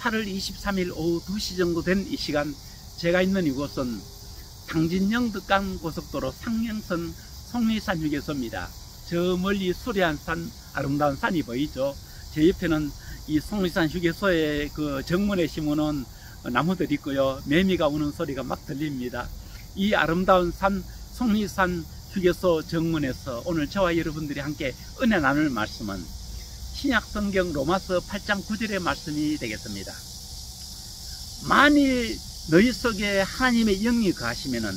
8월 23일 오후 2시 정도 된 이 시간, 제가 있는 이곳은 당진영덕간 고속도로 상령선 송리산 휴게소입니다. 저 멀리 수려한 아름다운 산이 보이죠. 제 옆에는 이 송리산 휴게소의 그 정문에 심어놓은 나무들이 있고요. 매미가 우는 소리가 막 들립니다. 이 아름다운 산 송리산 휴게소 정문에서 오늘 저와 여러분들이 함께 은혜 나눌 말씀은 신약성경 로마서 8장 9절의 말씀이 되겠습니다. 만일 너희 속에 하나님의 영이 거하시면은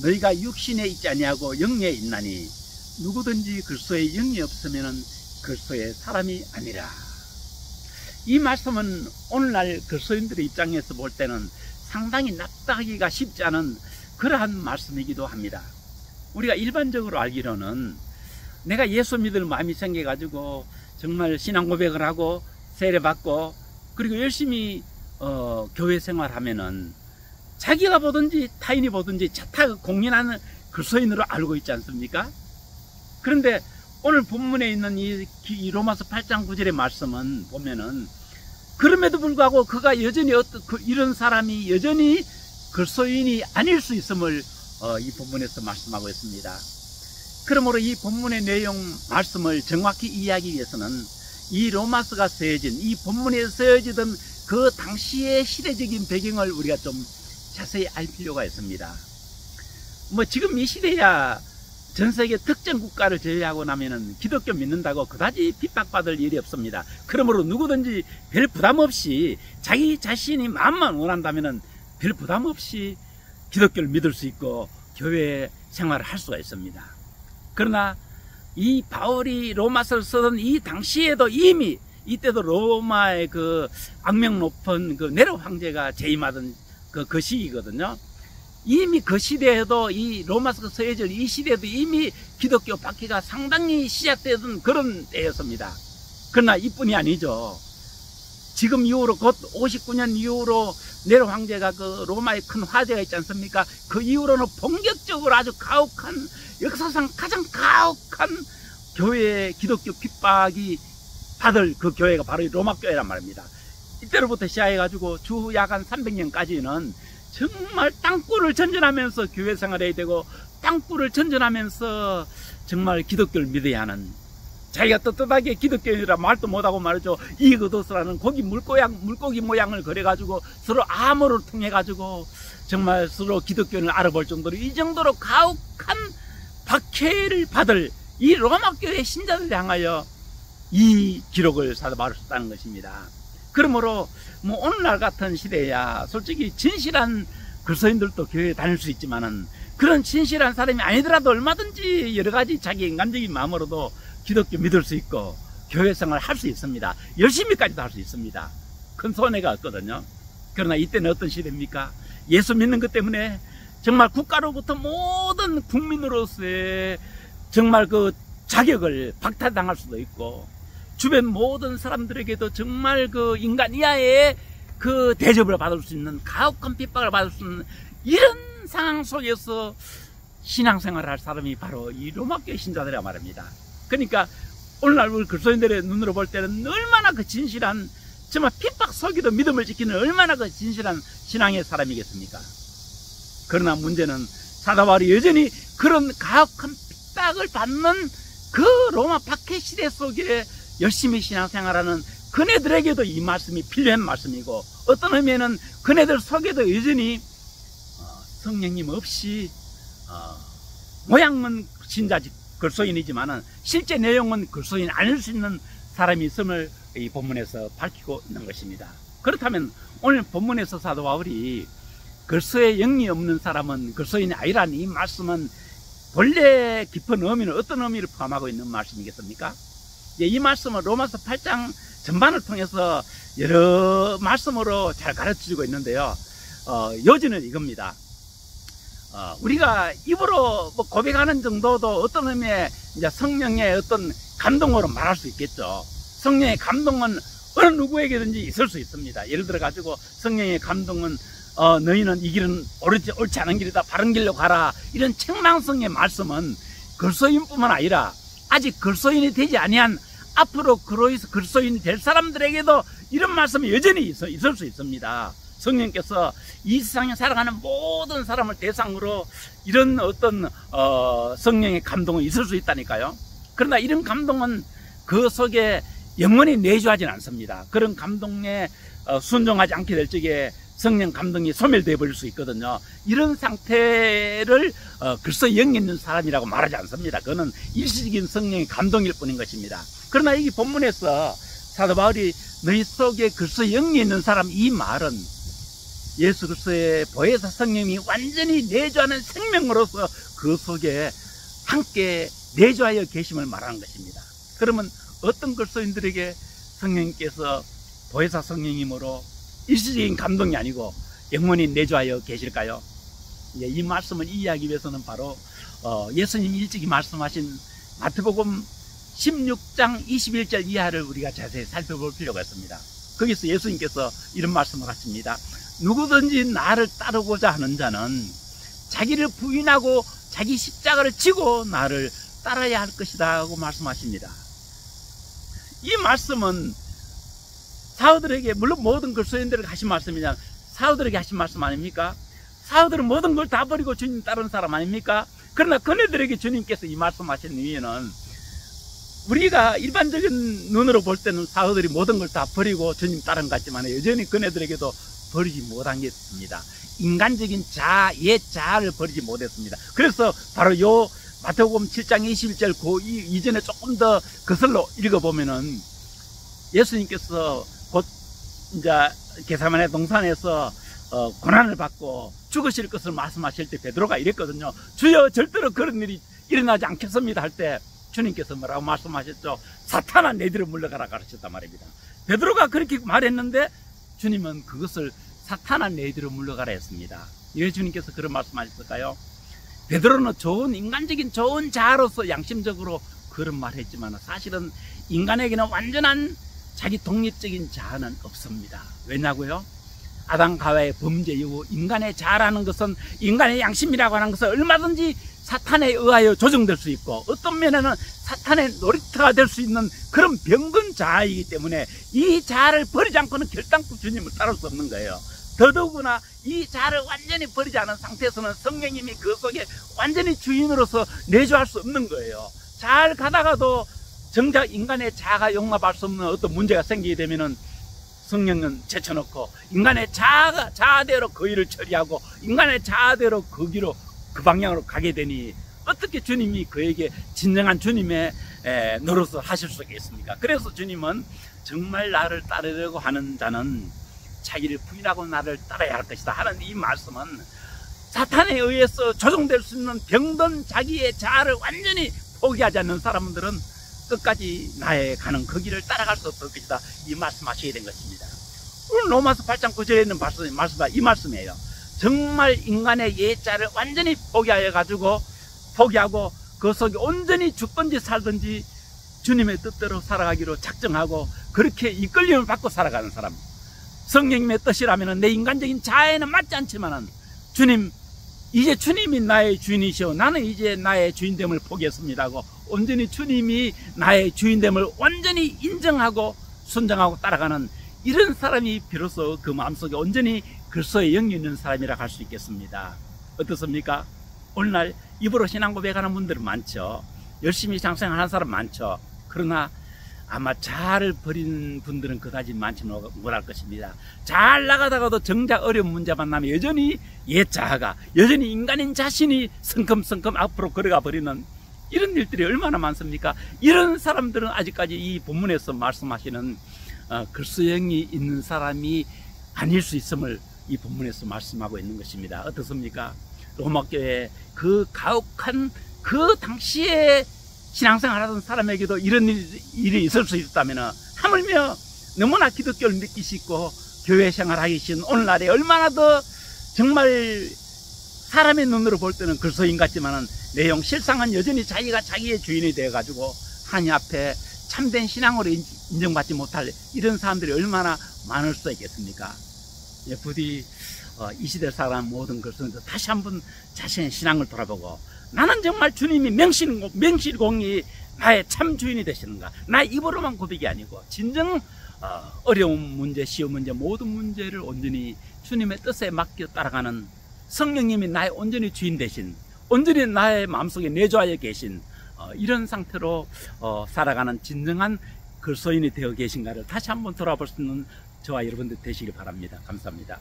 너희가 육신에 있지 아니하고 영에 있나니 누구든지 그리스도의 영이 없으면은 그리스도의 사람이 아니라. 이 말씀은 오늘날 그리스도인들의 입장에서 볼 때는 상당히 납득하기가 쉽지 않은 그러한 말씀이기도 합니다. 우리가 일반적으로 알기로는 내가 예수 믿을 마음이 생겨가지고 정말 신앙 고백을 하고 세례받고 그리고 열심히 교회 생활하면은 자기가 보든지 타인이 보든지 자타 공인하는 그리스도인으로 알고 있지 않습니까? 그런데 오늘 본문에 있는 이 로마서 8장 9절의 말씀은 보면은 그럼에도 불구하고 그가 여전히 이런 사람이 여전히 그리스도인이 아닐 수 있음을 이 본문에서 말씀하고 있습니다. 그러므로 이 본문의 내용 말씀을 정확히 이해하기 위해서는 이 로마서가 쓰여진 이 본문에 쓰여지던 그 당시의 시대적인 배경을 우리가 좀 자세히 알 필요가 있습니다. 뭐 지금 이 시대야 전 세계 특정 국가를 제외하고 나면은 기독교 믿는다고 그다지 핍박받을 일이 없습니다. 그러므로 누구든지 별 부담 없이 자기 자신이 마음만 원한다면은 별 부담 없이 기독교를 믿을 수 있고 교회 생활을 할 수가 있습니다. 그러나 이 바울이 로마서를 쓰던 이 당시에도 이미 이때도 로마의 그 악명 높은 그 네로 황제가 재임하던 그 시기거든요. 이미 그 시대에도 이 로마서가 쓰여질 이 시대에도 이미 기독교 박해가 상당히 시작되던 그런 때였습니다. 그러나 이뿐이 아니죠. 지금 이후로 곧 59년 이후로 네로 황제가 그 로마의 큰 화재가 있지 않습니까? 그 이후로는 본격적으로 아주 가혹한 역사상 가장 가혹한 교회의 기독교 핍박이 받을 그 교회가 바로 이 로마 교회란 말입니다. 이때로부터 시작해가지고 주 약 한 300년까지는 정말 땅굴을 전전하면서 교회 생활해야 되고 땅굴을 전전하면서 정말 기독교를 믿어야 하는, 자기가 떳떳하게 기독교인이라 말도 못하고 말이죠. 이그도스라는 물고기 모양을 그려가지고 서로 암호를 통해가지고 정말 서로 기독교인을 알아볼 정도로 이 정도로 가혹한 박해를 받을 이 로마 교회 신자들을 향하여 이 기록을 사도 바울이 썼다는 것입니다. 그러므로 뭐 오늘날 같은 시대야 솔직히 진실한 그리스도인들도 교회에 다닐 수 있지만은 그런 진실한 사람이 아니더라도 얼마든지 여러 가지 자기 인간적인 마음으로도 기독교 믿을 수 있고 교회 생활을 할 수 있습니다. 열심히까지도 할 수 있습니다. 큰 손해가 없거든요. 그러나 이때는 어떤 시대입니까? 예수 믿는 것 때문에 정말 국가로부터 모든 국민으로서의 정말 그 자격을 박탈당할 수도 있고 주변 모든 사람들에게도 정말 그 인간 이하의 그 대접을 받을 수 있는 가혹한 핍박을 받을 수 있는 이런 상황 속에서 신앙생활을 할 사람이 바로 이 로마교회 신자들이라 말입니다. 그러니까 오늘날 우리 그리스도인들의 눈으로 볼 때는 얼마나 그 진실한 정말 핍박 속에도 믿음을 지키는 얼마나 그 진실한 신앙의 사람이겠습니까? 그러나 문제는 사도 바울이 여전히 그런 가혹한 핍박을 받는 그 로마 박해 시대 속에 열심히 신앙생활하는 그네들에게도 이 말씀이 필요한 말씀이고 어떤 의미에는 그네들 속에도 여전히 성령님 없이 모양은 신자 그리스도인이지만은 실제 내용은 그리스도인 아닐 수 있는 사람이 있음을 이 본문에서 밝히고 있는 것입니다. 그렇다면 오늘 본문에서 사도 바울이 그리스도의 영이 없는 사람은 그리스도인이 아니라는 이 말씀은 본래 깊은 의미는 어떤 의미를 포함하고 있는 말씀이겠습니까? 이 말씀은 로마서 8장 전반을 통해서 여러 말씀으로 잘 가르쳐주고 있는데요. 요지는 이겁니다. 우리가 입으로 뭐 고백하는 정도도 어떤 의미의 이제 성령의 어떤 감동으로 말할 수 있겠죠. 성령의 감동은 어느 누구에게든지 있을 수 있습니다. 예를 들어 가지고 성령의 감동은 너희는 이 길은 옳지 않은 길이다, 바른 길로 가라, 이런 책망성의 말씀은 그리스도인뿐만 아니라 아직 그리스도인이 되지 아니한 앞으로 그리스도인이 될 사람들에게도 이런 말씀이 여전히 있을 수 있습니다. 성령께서 이 세상에 살아가는 모든 사람을 대상으로 이런 어떤 성령의 감동이 있을 수 있다니까요. 그러나 이런 감동은 그 속에 영원히 내주하지는 않습니다. 그런 감동에 순종하지 않게 될 적에 성령 감동이 소멸되어 버릴 수 있거든요. 이런 상태를 그리스도의 영이 있는 사람이라고 말하지 않습니다. 그거는 일시적인 성령의 감동일 뿐인 것입니다. 그러나 이 본문에서 사도 바울이 너희 속에 그리스도의 영이 있는 사람, 이 말은 예수 그리스도의 보혜사 성령이 완전히 내주하는 생명으로서 그 속에 함께 내주하여 계심을 말하는 것입니다. 그러면 어떤 그리스도인들에게 성령께서 보혜사 성령이므로 일시적인 감동이 아니고 영원히 내주하여 계실까요? 이 말씀을 이해하기 위해서는 바로 예수님이 일찍이 말씀하신 마태복음 16장 21절 이하를 우리가 자세히 살펴볼 필요가 있습니다. 거기서 예수님께서 이런 말씀을 하십니다. 누구든지 나를 따르고자 하는 자는 자기를 부인하고 자기 십자가를 지고 나를 따라야 할 것이다 하고 말씀하십니다. 이 말씀은 사도들에게, 물론 모든 그리스도인들에게 하신 말씀이냐, 사도들에게 하신 말씀 아닙니까? 사도들은 모든 걸 다 버리고 주님 따르는 사람 아닙니까? 그러나 그네들에게 주님께서 이 말씀하신 이유는 우리가 일반적인 눈으로 볼 때는 사도들이 모든 걸 다 버리고 주님 따른 것 같지만 여전히 그네들에게도 버리지 못한 게 있습니다. 인간적인 자아, 옛 자아를 버리지 못했습니다. 그래서 바로 요 마태복음 7장 21절 그 이전에 조금 더 거슬러 읽어보면은 예수님께서 곧 이제 게세마네 동산에서 고난을 받고 죽으실 것을 말씀하실 때 베드로가 이랬거든요. 주여, 절대로 그런 일이 일어나지 않겠습니다 할 때 주님께서 뭐라고 말씀하셨죠? 사탄아, 내 뒤로 물러가라 가르쳤단 말입니다. 베드로가 그렇게 말했는데 주님은 그것을 사탄아, 내 뒤로 물러가라 했습니다. 왜 주님께서 그런 말씀하셨을까요? 베드로는 좋은 인간적인 좋은 자아로서 양심적으로 그런 말을 했지만 사실은 인간에게는 완전한 자기 독립적인 자아는 없습니다. 왜냐고요? 아담 가와의 범죄 이후 인간의 자아라는 것은, 인간의 양심이라고 하는 것은 얼마든지 사탄에 의하여 조정될 수 있고 어떤 면에는 사탄의 놀이터가 될 수 있는 그런 병든 자아이기 때문에 이 자아를 버리지 않고는 결단코 주님을 따를 수 없는 거예요. 더더구나 이 자아를 완전히 버리지 않은 상태에서는 성령님이 그 속에 완전히 주인으로서 내주할 수 없는 거예요. 잘 가다가도 정작 인간의 자아가 용납할 수 없는 어떤 문제가 생기게 되면은 성령은 제쳐놓고 인간의 자아대로 그 일을 처리하고 인간의 자아대로 그 길로, 그 방향으로 가게 되니 어떻게 주님이 그에게 진정한 주님의 노릇을 하실 수 있겠습니까? 그래서 주님은 정말 나를 따르려고 하는 자는 자기를 부인하고 나를 따라야 할 것이다 하는 이 말씀은 사탄에 의해서 조종될 수 있는 병든 자기의 자아를 완전히 포기하지 않는 사람들은 끝까지 나의 가는 그 길을 따라갈 수 없을 것이다, 이 말씀하시게 된 것입니다. 오늘 로마서 8장 9절에 있는 말씀이 이 말씀이에요. 정말 인간의 옛자를 완전히 포기하고 그 속에 온전히 죽든지 살든지 주님의 뜻대로 살아가기로 작정하고 그렇게 이끌림을 받고 살아가는 사람, 성령님의 뜻이라면 내 인간적인 자아에는 맞지 않지만은 이제 주님이 나의 주인이시오, 나는 이제 나의 주인됨을 포기했습니다 하고 온전히 주님이 나의 주인됨을 완전히 인정하고 순종하고 따라가는 이런 사람이 비로소 그 마음속에 온전히 그리스도의 영이 있는 사람이라 할 수 있겠습니다. 어떻습니까? 오늘날 입으로 신앙 고백하는 분들은 많죠. 열심히 신앙생활하는 사람 많죠. 그러나 아마 자아를 버린 분들은 그다지 많지 못할 것입니다. 잘 나가다가도 정작 어려운 문제 만나면 여전히 옛 자아가, 여전히 인간인 자신이 성큼성큼 앞으로 걸어가 버리는 이런 일들이 얼마나 많습니까? 이런 사람들은 아직까지 이 본문에서 말씀하시는 그리스도의 영이 있는 사람이 아닐 수 있음을 이 본문에서 말씀하고 있는 것입니다. 어떻습니까? 로마교회 그 가혹한 그 당시에 신앙생활 하던 사람에게도 이런 일이 있을 수 있다면 하물며 너무나 기독교를 믿기 쉽고 교회 생활하기 쉬운 오늘날에 얼마나 더 정말 사람의 눈으로 볼 때는 그리스도인 같지만은 내용 실상은 여전히 자기가 자기의 주인이 되어가지고 하나님 앞에 참된 신앙으로 인정받지 못할 이런 사람들이 얼마나 많을 수 있겠습니까? 부디 이 시대 사람 모든 그리스도인들 다시 한번 자신의 신앙을 돌아보고 나는 정말 주님이 명실공히 나의 참 주인이 되시는가. 나의 입으로만 고백이 아니고 진정 어려운 문제, 쉬운 문제, 모든 문제를 온전히 주님의 뜻에 맡겨 따라가는 성령님이 나의 온전히 주인 되신, 온전히 나의 마음속에 내주하여 계신 이런 상태로 살아가는 진정한 그리스도인이 되어 계신가를 다시 한번 돌아볼 수 있는 저와 여러분들 되시길 바랍니다. 감사합니다.